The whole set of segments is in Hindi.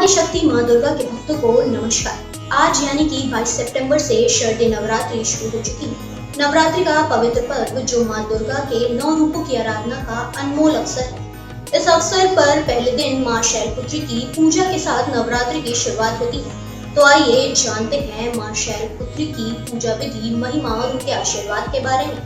आदिशक्ति माँ दुर्गा के भक्तों को नमस्कार। आज यानी कि 22 सितंबर से शारदीय नवरात्रि शुरू हो चुकी है। नवरात्रि का पवित्र पर्व जो माँ दुर्गा के 9 रूपों की आराधना का अनमोल अवसर है। इस अवसर पर पहले दिन माँ शैलपुत्री की पूजा के साथ नवरात्रि की शुरुआत होती है। तो आइए जानते हैं माँ शैलपुत्री की पूजा विधि, महिमा और उनके आशीर्वाद के बारे में।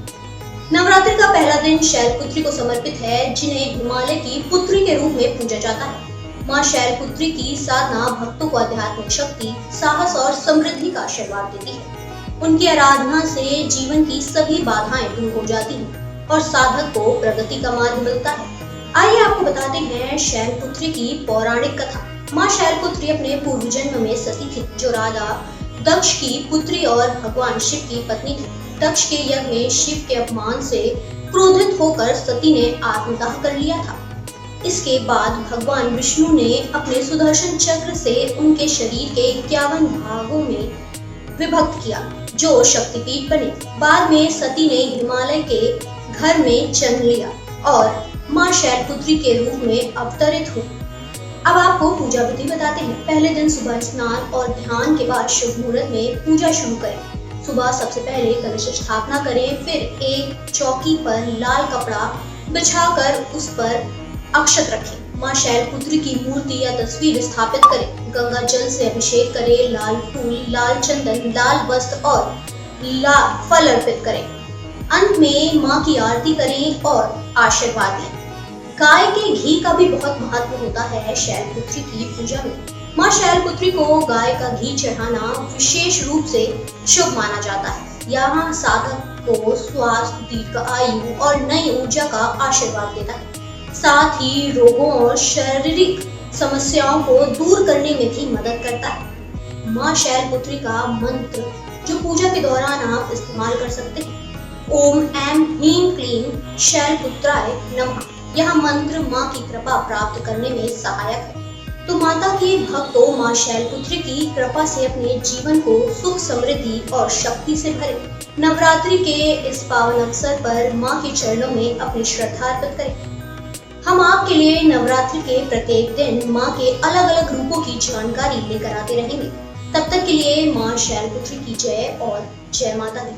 नवरात्रि का पहला दिन शैलपुत्री को समर्पित है, जिन्हें हिमालय की पुत्री के रूप में पूजा जाता है। माँ शैलपुत्री की साधना भक्तों को आध्यात्मिक शक्ति, साहस और समृद्धि का आशीर्वाद देती है। उनकी आराधना से जीवन की सभी बाधाएं दूर हो जाती हैं और साधक को प्रगति का मार्ग मिलता है। आइए आपको बताते हैं शैलपुत्री की पौराणिक कथा। माँ शैलपुत्री अपने पूर्व जन्म में सती थी, जो राजा दक्ष की पुत्री और भगवान शिव की पत्नी थी। दक्ष के यज्ञ में शिव के अपमान से क्रोधित होकर सती ने आत्मदाह कर लिया था। इसके बाद भगवान विष्णु ने अपने सुदर्शन चक्र से उनके शरीर के 51 भागों में विभक्त किया, जो शक्तिपीठ बने। बाद में सती ने हिमालय के घर में जन्म लिया और माँ शैलपुत्री के रूप में अवतरित हुई। अब आपको पूजा विधि बताते हैं। पहले दिन सुबह स्नान और ध्यान के बाद शुभ मुहूर्त में पूजा शुरू करें। सुबह सबसे पहले कलश स्थापना करें, फिर एक चौकी पर लाल कपड़ा बिछाकर उस पर अक्षत रखें। माँ शैलपुत्री की मूर्ति या तस्वीर स्थापित करें। गंगा जल से अभिषेक करें। लाल फूल, लाल चंदन, लाल वस्त्र और लाल फल अर्पित करें। अंत में माँ की आरती करें और आशीर्वाद लें। गाय के घी का भी बहुत महत्व होता है शैलपुत्री की पूजा में। माँ शैलपुत्री को गाय का घी चढ़ाना विशेष रूप से शुभ माना जाता है। यहाँ साधक को स्वास्थ्य, दीर्घायु और नई ऊर्जा का आशीर्वाद देता है। साथ ही रोगों और शारीरिक समस्याओं को दूर करने में भी मदद करता है। माँ शैलपुत्री का मंत्र जो पूजा के दौरान आप इस्तेमाल कर सकते हैं, ओम ऐं ह्रीं क्लीं शैलपुत्राय नमः। यह मंत्र माँ की कृपा प्राप्त करने में सहायक है। तो माता के भक्तों, माँ शैलपुत्री की कृपा से अपने जीवन को सुख, समृद्धि और शक्ति से भरें। नवरात्रि के इस पावन अवसर पर माँ के चरणों में अपनी श्रद्धा अर्पित करें। हम आपके लिए नवरात्रि के प्रत्येक दिन माँ के अलग अलग रूपों की जानकारी लेकर आते रहेंगे। तब तक के लिए माँ शैलपुत्री की जय और जय माता दी।